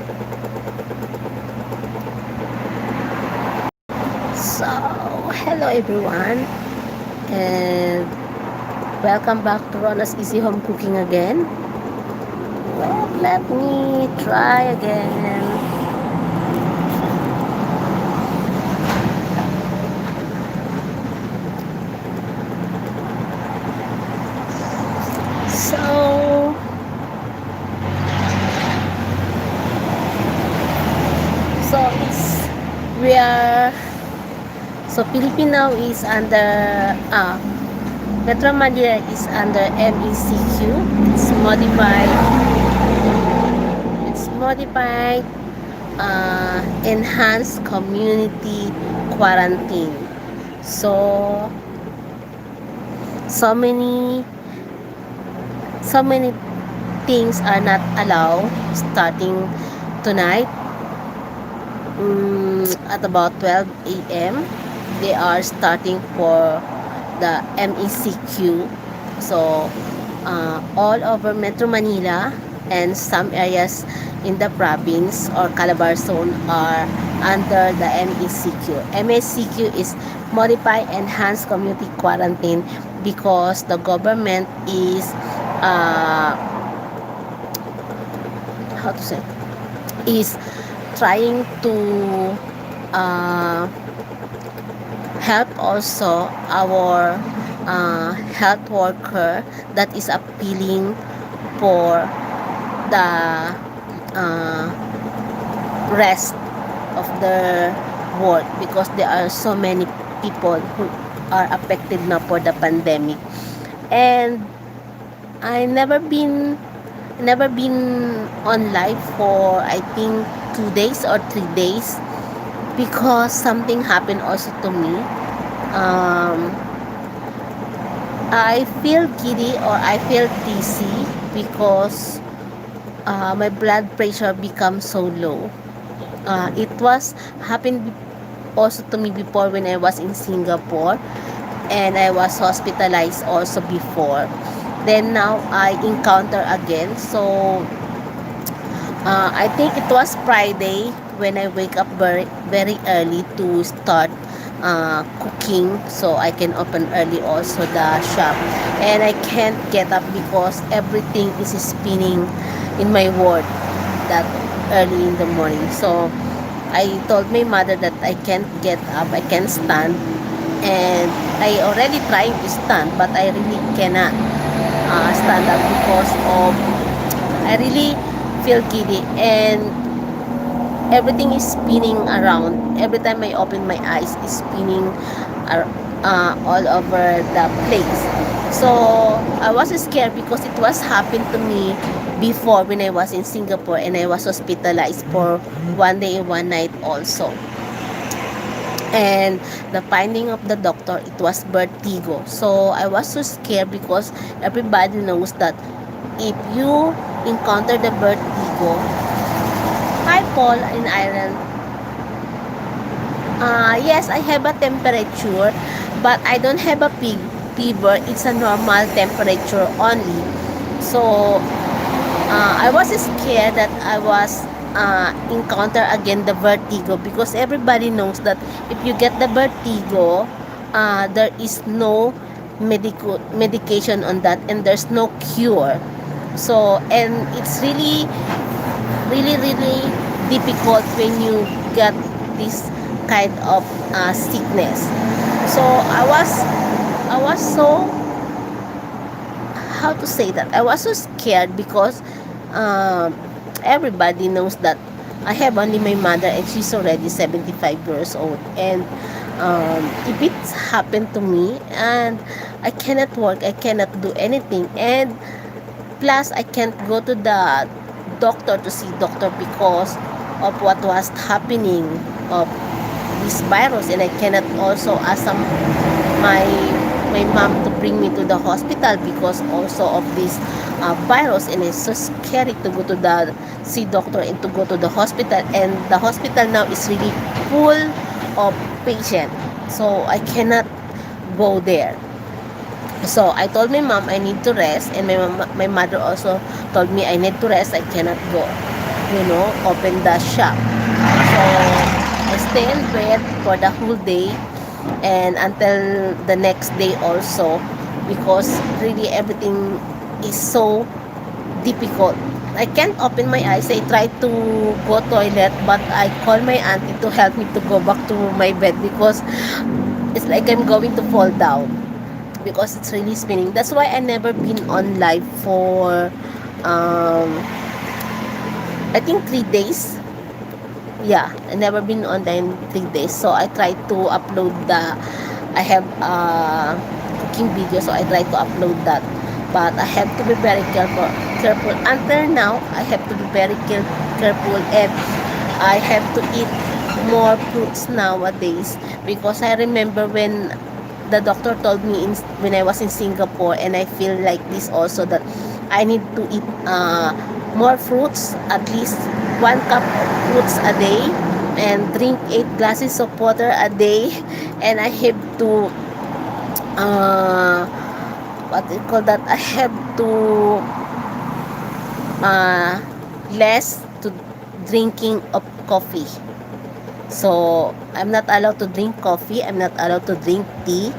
So, hello everyone, and welcome back to Rona's Easy Home Cooking again. Well, let me try again. So, so it's we are Filipino is under Metro Manila is under MECQ. It's modified enhanced community quarantine. So so many so many things are not allowed starting tonight, at about 12 a.m. They are starting for the MECQ. So all over Metro Manila and some areas in the province or Calabar zone are under the MECQ. MECQ is Modified Enhanced Community Quarantine because the government is how to say is trying to uh, help also our health worker that is appealing for the uh, rest of the world because there are so many people who are affected now for the pandemic. And I never been on live for I think 2 days or 3 days because something happened also to me. um, I feel giddy or I feel dizzy because my blood pressure becomes so low. It was happened also to me before when I was in Singapore, and I was hospitalized also before. Then now I encounter again. So I think it was Friday when I wake up very early to start cooking so I can open early also the shop. And I can't get up because everything is spinning in my ward that early in the morning. So I told my mother that I can't get up, I can't stand, and I already trying to stand, but I really cannot stand up because of I really feel giddy and everything is spinning around. Every time I open my eyes, is spinning all over the place. So I was scared because it was happened to me before when I was in Singapore and I was hospitalized for 1 day and 1 night also. And the finding of the doctor, it was vertigo. So I was so scared because everybody knows that if you encounter the vertigo, hi Paul in Ireland. Yes, I have a temperature, but I don't have a fever. It's a normal temperature only. So I was scared that I was encounter again the vertigo because everybody knows that if you get the vertigo, there is no medication on that and there's no cure. So and it's really difficult when you get this kind of sickness. So I was so, how to say that, I was so scared because um, everybody knows that I have only my mother and she's already 75 years old. And if it's happened to me and I cannot work, I cannot do anything, and plus I can't go to the doctor to see doctor because of what was happening of this virus. And I cannot also ask my my mom to bring me to the hospital because also of this virus. And it's so scary to go to the see doctor and to go to the hospital, and the hospital now is really full of patient, so I cannot go there. So I told my mom I need to rest, and my mother also told me I need to rest, I cannot go. open the shop. So I stay in bed for the whole day and until the next day also, because really everything is so difficult. I can't open my eyes. I try to go toilet, but I call my auntie to help me to go back to my bed because it's like I'm going to fall down because it's really spinning. That's why I never been on live for um I think 3 days. Yeah, I never been online 3 days. So I try to upload I have cooking video, so I try to upload that. But I have to be very careful. Until now, I have to be very careful, and I have to eat more fruits nowadays because I remember when the doctor told me when I was in Singapore, and I feel like this also, that I need to eat more fruits, at least 1 cup of fruits a day, and drink 8 glasses of water a day, and I have to uh, what do you call that? I have to uh, less to drinking of coffee. So I'm not allowed to drink coffee. I'm not allowed to drink tea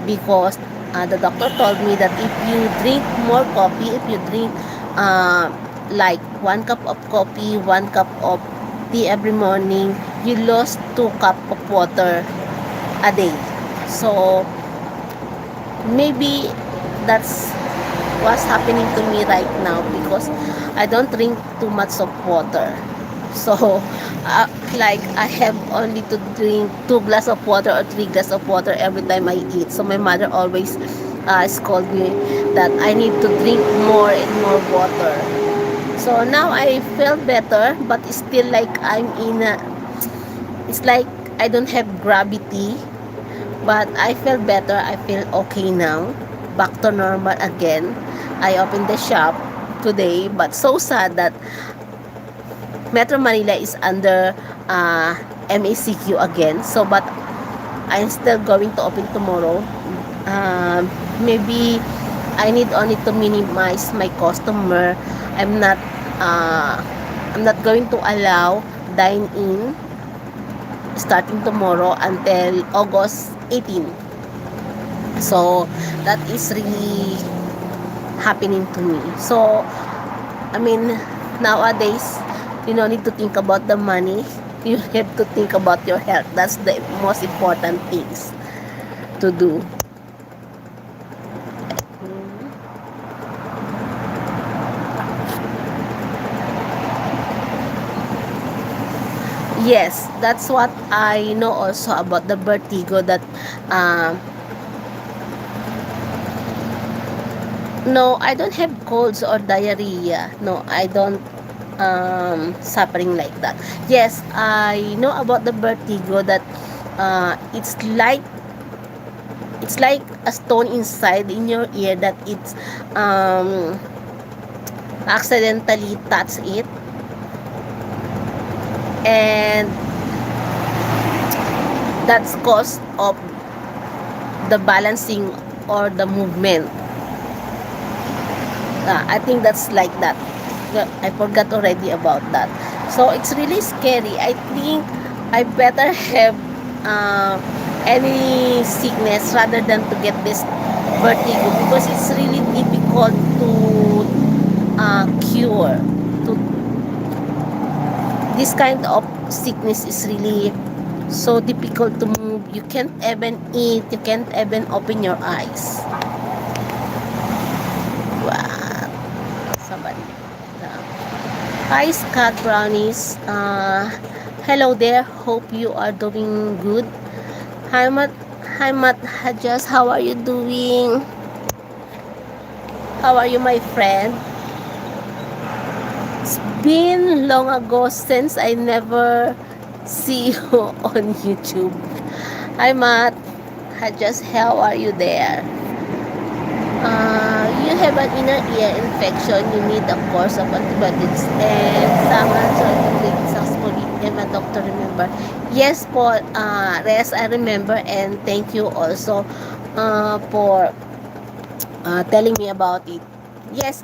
because the doctor told me that if you drink more coffee, if you drink uh, like 1 cup of coffee, 1 cup of tea every morning, you lost 2 cup of water a day. So maybe that's what's happening to me right now because I don't drink too much of water. So, like I have only to drink 2 glass of water or 3 glass of water every time I eat. So my mother always scold me that I need to drink more and more water. So now I feel better, but it's still like it's like I don't have gravity, but I feel better. I feel okay now, back to normal again. I opened the shop today, but so sad that Metro Manila is under MACQ again. So, but I'm still going to open tomorrow. Maybe I need only to minimize my customer. I'm not uh, I'm not going to allow dine in starting tomorrow until August 18. So that is really happening to me. So I mean, nowadays, you don't need to think about the money. You have to think about your health. That's the most important things to do. Yes, that's what I know also about the vertigo, that um, no, I don't have colds or diarrhea. No, I don't suffering like that. Yes, I know about the vertigo, that it's like a stone inside in your ear, that it's um, accidentally touch it, and that's cause of the balancing or the movement. I think that's like that. I forgot already about that. So it's really scary. I think I better have uh, any sickness rather than to get this vertigo, because it's really difficult to cure. To this kind of sickness is really so difficult to move. You can't even eat. You can't even open your eyes. Wow. Somebody. Hi, Scott Brownies. Hello there. Hope you are doing good. Hi, Matt. Hi, Matt Hajas. How are you doing? How are you, my friend? It's been long ago since I never see you on YouTube. Hi, Matt Hajas. How are you there? You have an inner ear infection, you need a course of antibiotics and some antibiotic successfully, and my doctor remember. Yes po, Res, I remember, and thank you also for telling me about it. Yes,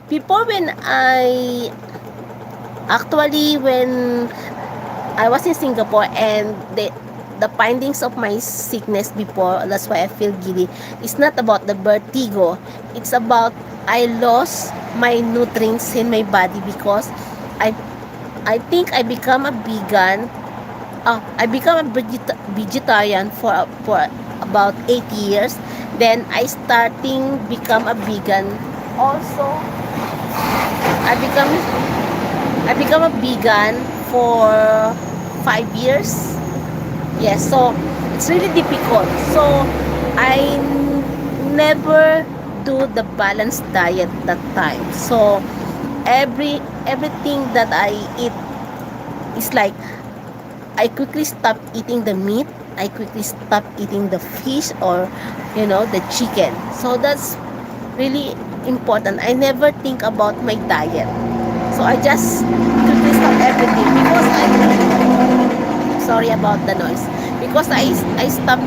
before when I Actually, when I was in Singapore and the findings of my sickness before, that's why I feel giddy. It's not about the vertigo. It's about I lost my nutrients in my body because I I think I become a vegan. I become a vegetarian for about 8 years. Then I starting become a vegan. Also, I become I become a vegan for 5 years. Yes, so it's really difficult. So I never do the balanced diet that time. So everything that I eat is like I quickly stop eating the meat. I quickly stop eating the fish or the chicken. So that's really important. I never think about my diet. So I just quickly stop everything because I sorry about the noise because I stop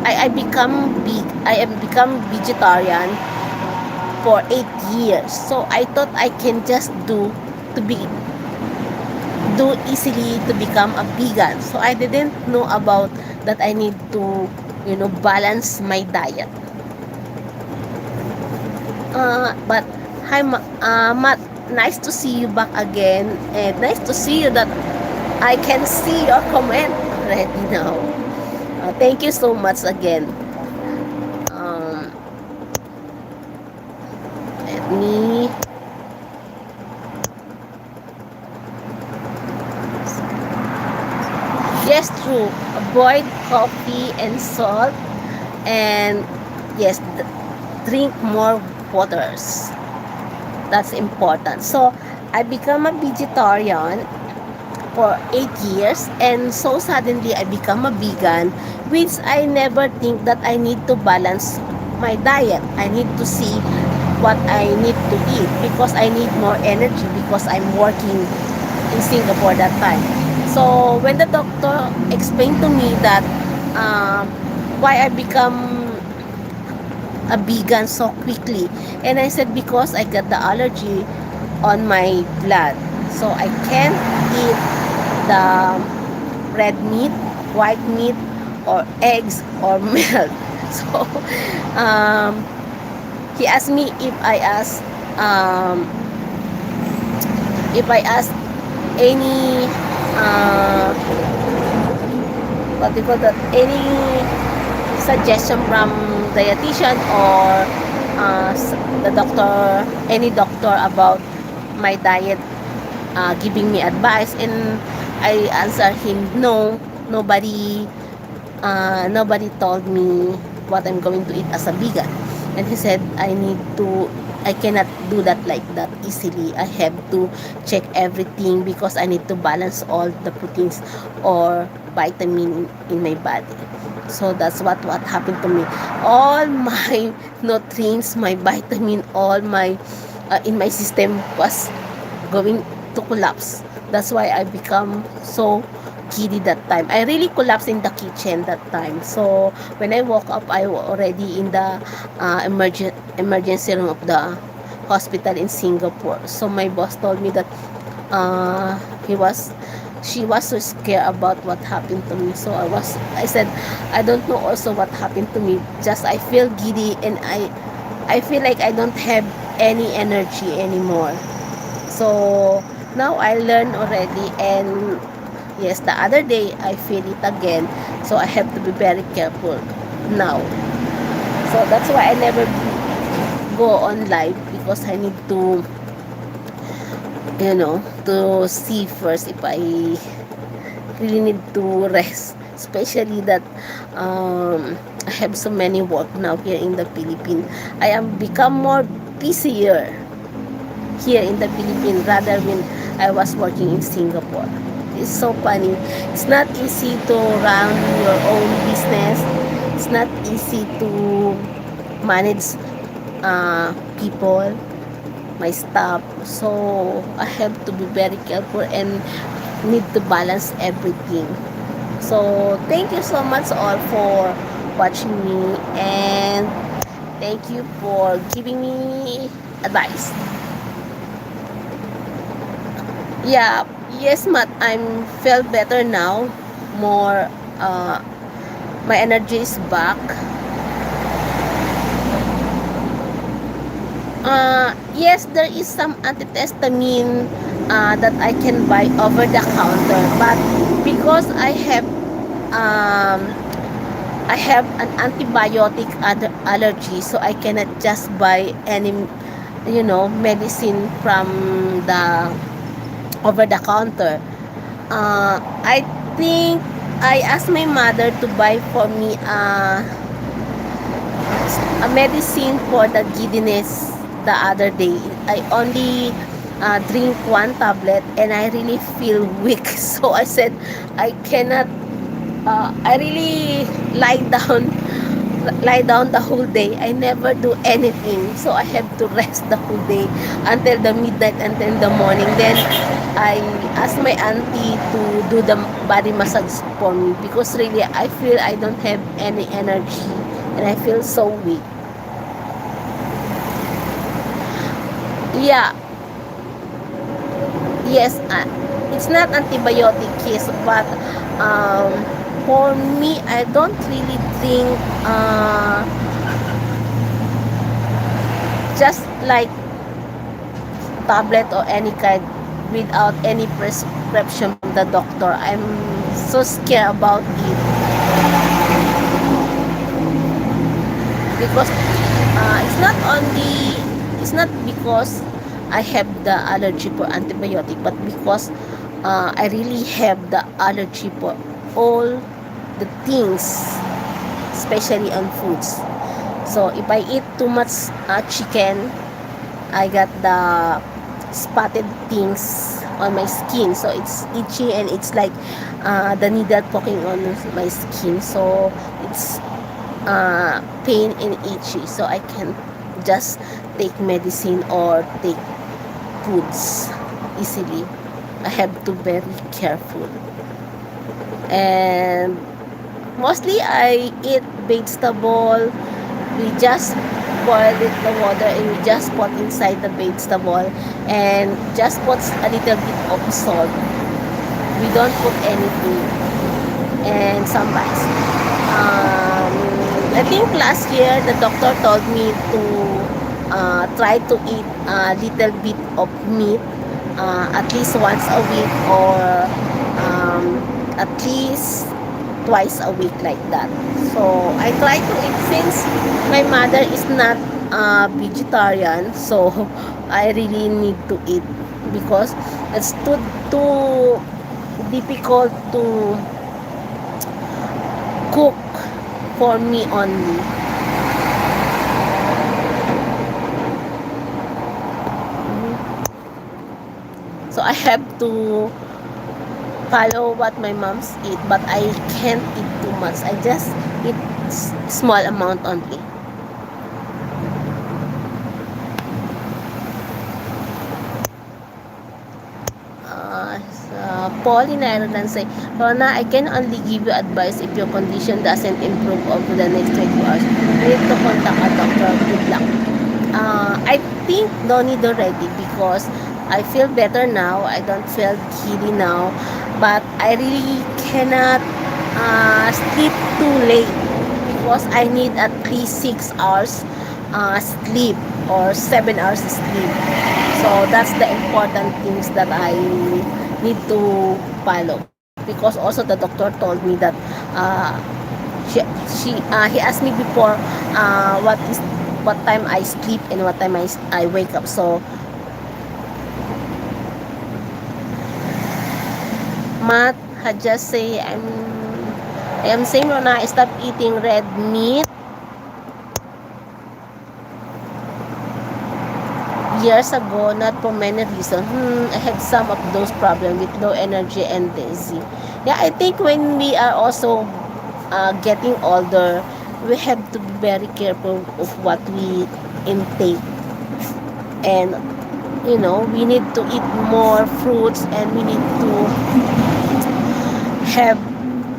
I become big I am become vegetarian for 8 years. So I thought I can just to be do easily to become a vegan. So I didn't know about that I need to balance my diet. But hi Matt, nice to see you back again and nice to see you that I can see your comment already now. Thank you so much again. Um, Let me. Yes, true. Avoid coffee and salt, and yes, drink more waters. That's important. So I become a vegetarian for 8 years, and so suddenly I become a vegan, which I never think that I need to balance my diet. I need to see what I need to eat because I need more energy because I'm working in Singapore that time. So when the doctor explained to me that why I become a vegan so quickly, and I said because I got the allergy on my blood, so I can't eat the red meat, white meat, or eggs or milk. So um, he asked me um, if I ask any uh, what do you call that, any suggestion from dietitian or the doctor, any doctor about my diet, giving me advice, and I answer him no. Nobody told me what I'm going to eat as a vegan. And he said I cannot do that like that easily. I have to check everything because I need to balance all the proteins or vitamin in my body. So that's what happened to me. All my nutrients, my vitamin, all my in my system was going to collapse. That's why I become so giddy that time. I really collapsed in the kitchen that time. So when I woke up, I was already in the emergency room of the hospital in Singapore. So my boss told me that uh, he was she was so scared about what happened to me. So I said I don't know also what happened to me. Just I feel giddy and I feel like I don't have any energy anymore. So now I learn already, and yes, the other day I feel it again. So I have to be very careful now. So that's why I never go on live because I need to see first if I really need to rest. Especially that I have so many work now here in the Philippines. I am become more busier here in the Philippines rather when I was working in Singapore. It's so funny. It's not easy to run your own business. It's not easy to manage people, my staff. So I have to be very careful and need to balance everything. So thank you so much all for watching me, and thank you for giving me advice. Yeah, yes, Matt, I'm felt better now. More, uh, my energy is back. Yes, there is some antihistamine that I can buy over the counter, but because um, I have an antibiotic allergy, so I cannot just buy any, medicine from the over the counter. I think I asked my mother to buy for me a medicine for the giddiness the other day. I only drink one tablet and I really feel weak. So I said, I cannot, I really lie down the whole day. I never do anything. So I have to rest the whole day until the midnight, until the morning. Then I asked my auntie to do the body massage for me because really I feel I don't have any energy and I feel so weak. Yeah, yes, it's not antibiotic case, but um, for me, I don't really drink just like tablet or any kind without any prescription from the doctor. I'm so scared about it because it's not because I have the allergy for antibiotic, but because I really have the allergy for all the things, especially on foods. So if I eat too much chicken, I got the spotted things on my skin, so it's itchy and it's like the needle poking on my skin, so it's pain and itchy, so I can just take medicine or take foods easily. I have to be very careful. And mostly I eat vegetable. We just boil it the water and we just put inside the vegetable and just put a little bit of salt. We don't put anything and some rice. I think last year the doctor told me to try to eat a little bit of meat at least once a week or at least twice a week like that. So I try to eat since my mother is not a vegetarian, so I really need to eat because it's too difficult to cook for me only. So I have to follow what my mom's eat, but I can't eat too much. I just eat small amount only. Paul in Ireland say, Rona, I can only give you advice if your condition doesn't improve over the next 24 hours. You need to contact a doctor. Good luck. I think no need already because I feel better now. I don't feel giddy now. But I really cannot sleep too late because I need at least 6 hours sleep or 7 hours sleep. So that's the important things that I need to follow. Because also the doctor told me that uh, she, he asked me before what time I sleep and what time I wake up. So Matt had just say I am saying Rona, stop eating red meat years ago, not for many reasons. I had some of those problems with low energy and dizzy. Yeah, I think when we are also getting older, we have to be very careful of what we intake. And, we need to eat more fruits and we need to have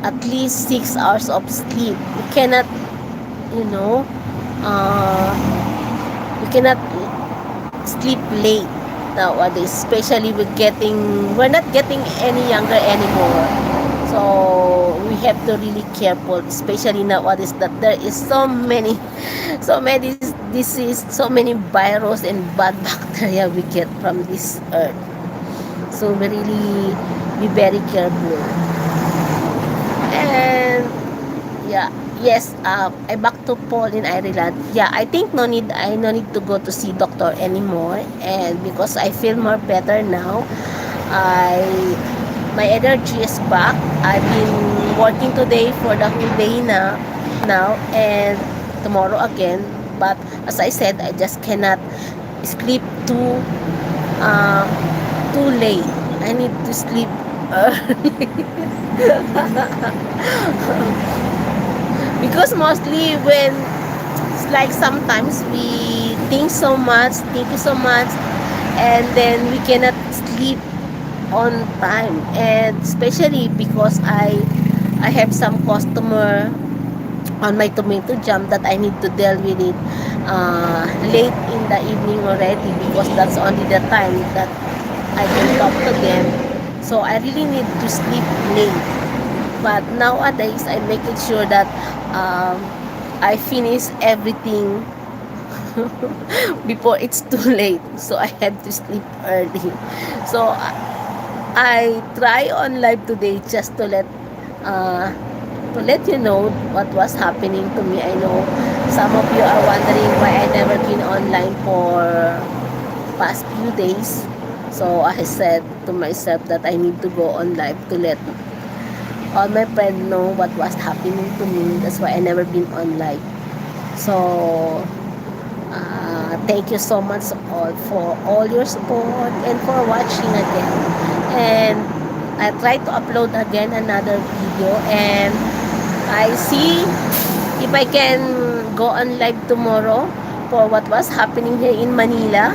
at least 6 hours of sleep. You know, uh, we cannot sleep late nowadays, especially we're not getting any younger anymore. So we have to really careful, especially nowadays that there is so many, so many disease, so many virus and bad bacteria we get from this earth. So we really be very careful. And yeah, yes, I back to Paul in Ireland. Yeah, I think no need to go to see doctor anymore, and because I feel more better now. I My energy is back. I've been working today for the whole day now and tomorrow again. But as I said, I just cannot sleep uh, too late. I need to sleep early. Because mostly when it's like sometimes we think so much, and then we cannot sleep on time. And especially because I have some customer on my tomato jam that I need to deal with it late in the evening already, because that's only the time that I can talk to them. So I really need to sleep late. But nowadays, I make it sure that um, I finish everything before it's too late. So I have to sleep early. So I try on live today just uh, to let you know what was happening to me. I know some of you are wondering why I never been online for past few days. So I said to myself that I need to go on live to let all my friends know what was happening to me. That's why I never been on live. So thank you so much all for all your support and for watching again. And I try to upload again another video, and I see if I can go on live tomorrow for what was happening here in Manila,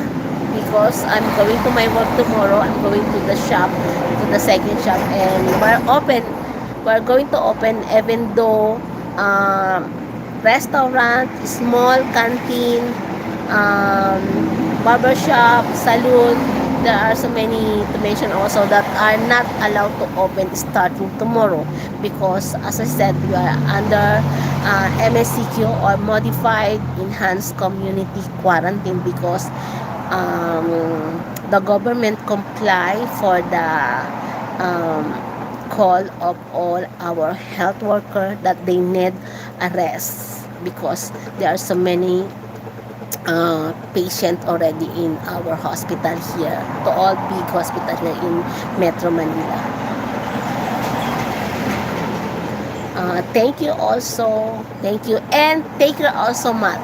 because I'm going to my work tomorrow. I'm going to the shop, to the second shop, and we're going to open, even though restaurant, small canteen, um, barbershop, saloon. There are so many to mention also that are not allowed to open starting tomorrow, because as I said, we are under MSCQ, or Modified Enhanced Community Quarantine, because the government comply for the um, call of all our health worker that they need a rest, because there are so many patient already in our hospital here, to all big hospital here in Metro Manila. Thank you also, thank you, and take care also, Matt.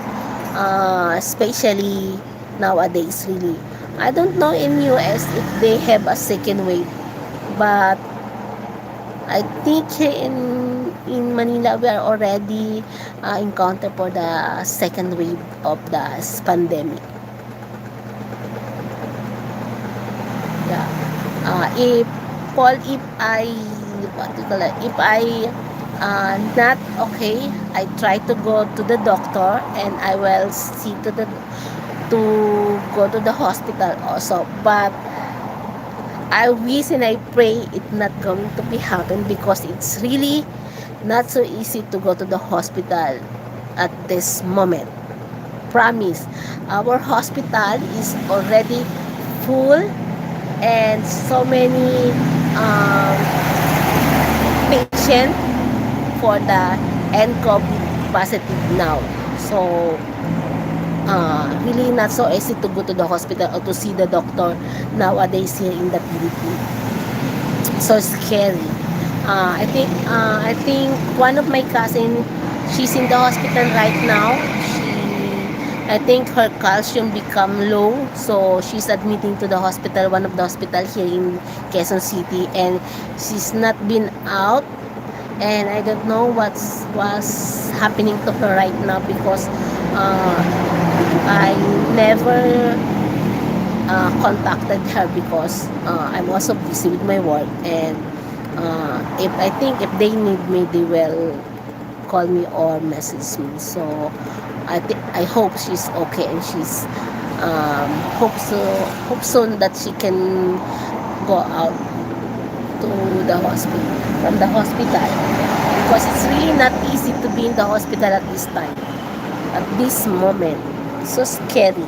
Especially nowadays, really. I don't know in US if they have a second wave, but I think here in Manila we are already encounter for the second wave of the pandemic. Yeah. If Paul, if I what do you call it? If I not okay, I try to go to the doctor, and I will see to go to the hospital also. But I wish and I pray it's not going to be happen, because it's really not so easy to go to the hospital at this moment. Promise, our hospital is already full, and so many patient for the COVID positive now. So really not so easy to go to the hospital or to see the doctor nowadays here in the Philippines. So scary. I think one of my cousin, she's in the hospital right now. I think her calcium become low, so she's admitting to the hospital, one of the hospital here in Quezon City, and she's not been out. And I don't know what's happening to her right now, because I never contacted her, because I'm also busy with my work. And if I think if they need me, they will call me or message me. So I hope she's okay, and she's um, hope so hope soon that she can go out to the hospital from the hospital, because it's really not easy to be in the hospital at this time, at this moment. It's so scary.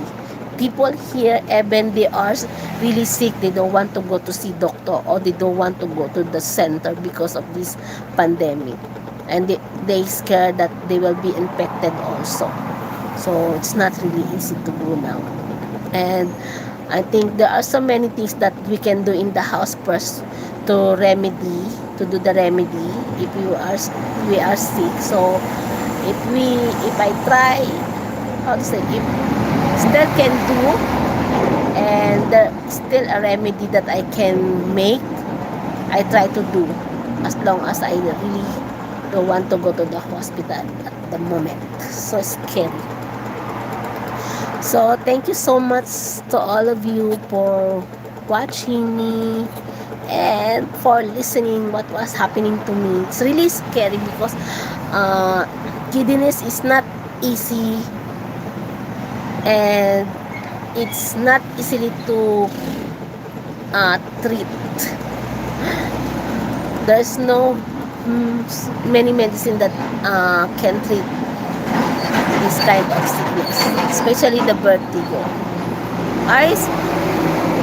People here, even they are really sick, they don't want to go to see doctor, or they don't want to go to the center because of this pandemic, and they scared that they will be infected also. So it's not really easy to go now. And I think there are so many things that we can do in the house first to remedy, to do the remedy if we are sick. So if I try, how to say, if still can do, and there still a remedy that I can make, I try to do, as long as I really don't want to go to the hospital at the moment. So scary. So thank you so much to all of you for watching me and for listening what was happening to me. It's really scary because uh, giddiness is not easy, and it's not easily to treat. There's no many medicine that can treat this kind of sickness, especially the vertigo. I,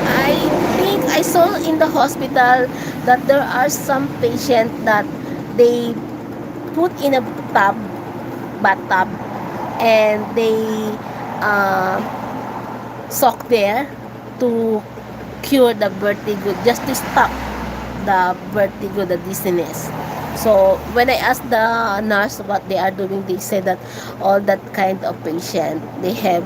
I think I saw in the hospital that there are some patients that they put in a bathtub, and they uh, soak there to cure the vertigo, just to stop the vertigo, the dizziness. So when I asked the nurse what they are doing, they said that all that kind of patient, they have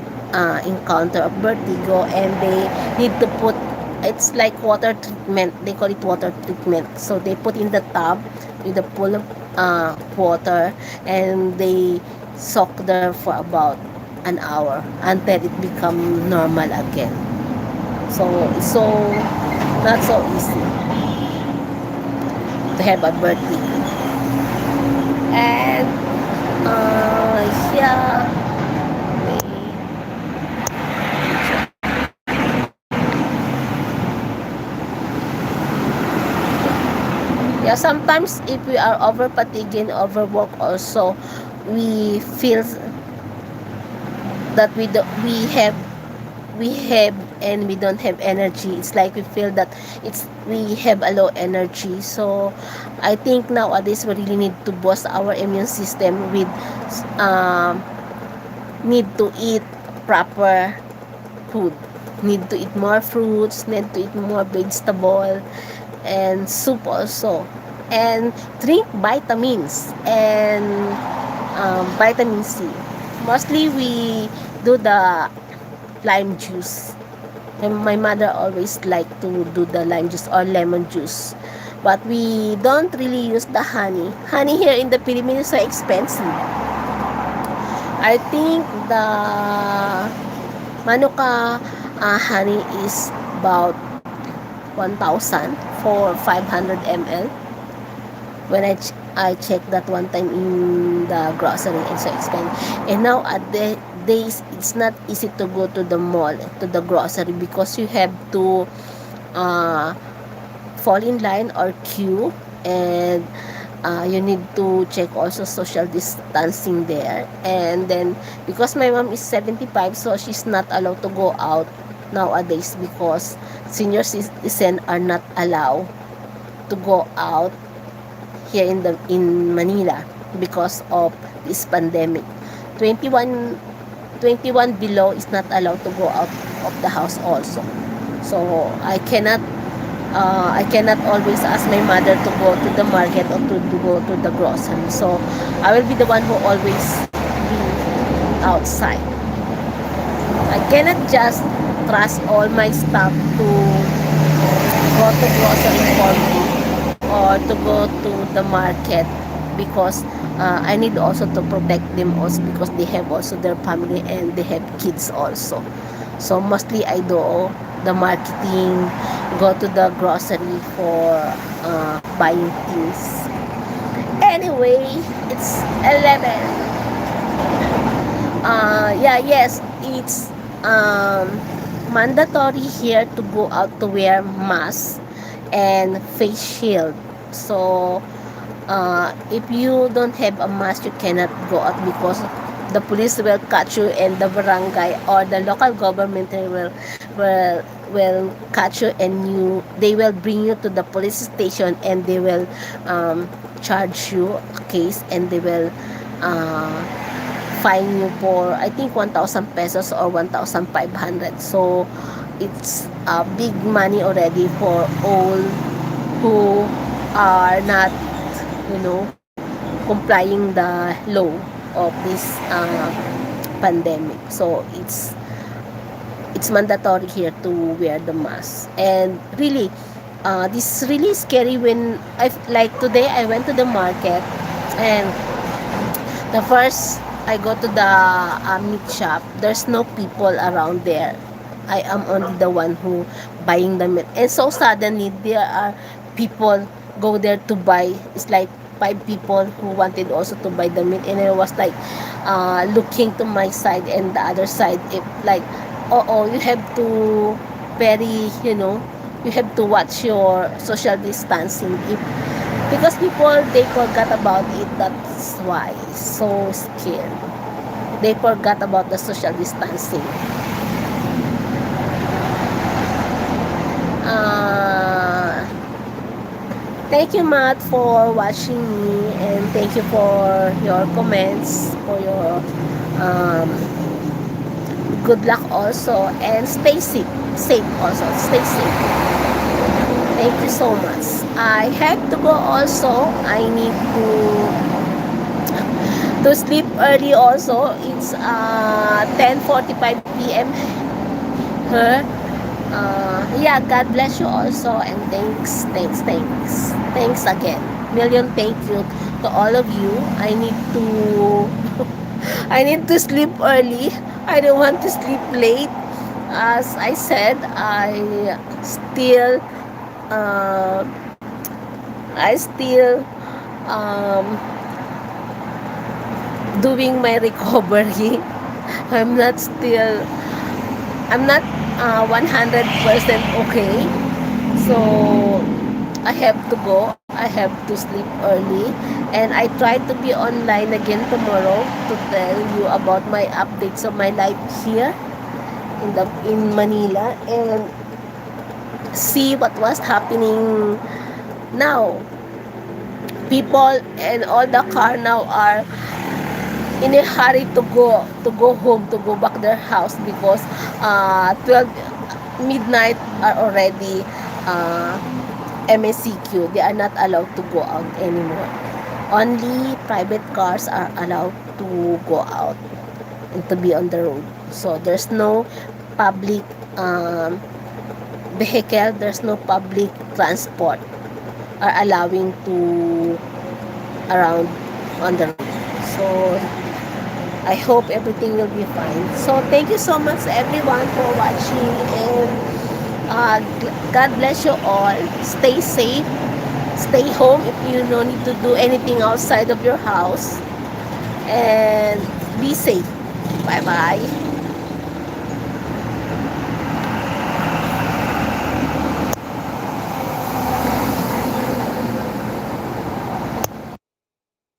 encounter of vertigo, and they need to put, it's like water treatment, they call it water treatment. So they put in the tub with a pool of water, and they soak there for about an hour until it become normal again. So it's so not so easy to have a vertigo. And yeah, yeah, sometimes if we are over fatigued and overworked also, we feel that we have and we don't have energy. It's like we feel that we have a low energy. So I think nowadays we really need to boost our immune system with um, need to eat proper food, need to eat more fruits, need to eat more vegetable and soup also, and drink vitamins and vitamin C. Mostly we do the lime juice, and my mother always like to do the lime juice or lemon juice, but we don't really use the honey here in the Philippines is so expensive. I think the Manuka honey is about 1,000 for 500 ml. When I checked that one time in the grocery, it's so expensive. And now at the days, it's not easy to go to the mall, to the grocery, because you have to uh, fall in line or queue, and you need to check also social distancing there. And then because my mom is 75, so she's not allowed to go out nowadays, because senior citizens are not allowed to go out here in Manila because of this pandemic. 21 21 below is not allowed to go out of the house also. So I cannot always ask my mother to go to the market or to go to the grocery. So I will be the one who always be outside. I cannot just trust all my stuff to go to grocery for me or to go to the market, because I need also to protect them also, because they have also their family and they have kids also. So mostly I do the marketing, go to the grocery for buying things. Anyway, it's 11. Yeah, yes, it's um, mandatory here to go out to wear mask and face shield. So if you don't have a mask, you cannot go out because the police will catch you, and the barangay or the local government will catch you, and they will bring you to the police station, and they will charge you a case, and they will uh, fine you for, I think, 1,000 pesos or 1,500. So it's big money already for all who are not, you know, complying the law of this pandemic. So it's mandatory here to wear the mask. And really, this is really scary when I, like today, I went to the market, and the first I go to the meat shop, there's no people around there. I am only the one who buying the meat. And so suddenly there are people go there to buy. It's like five people who wanted also to buy the meat, and I was like looking to my side and the other side, if like, oh, you have to very, you have to watch your social distancing, if because people, they forgot about it. That's why so scared, they forgot about the social distancing. uh, Thank you, Matt, for watching me, and thank you for your comments, for your um, good luck also, and stay safe also, stay safe. Thank you so much. I have to go also. I need to sleep early also. It's 10:45 p.m. Her. Yeah, God bless you also, and thanks again. Million thank you to all of you. I need to I need to sleep early. I don't want to sleep late. As I said, still uh, I still um, doing my recovery. I'm not still I'm not 100% okay. So I have to go. I have to sleep early, and I try to be online again tomorrow to tell you about my updates of my life here in Manila, and see what was happening now. People and all the car now are in a hurry to go home, to go back their house, because 12 midnight are already uh, MSCQ. They are not allowed to go out anymore. Only private cars are allowed to go out and to be on the road. So there's no public vehicle, there's no public transport are allowing to around on the road. So I hope everything will be fine. So thank you so much everyone for watching, and God bless you all. Stay safe. Stay home if you don't need to do anything outside of your house. And be safe. Bye bye.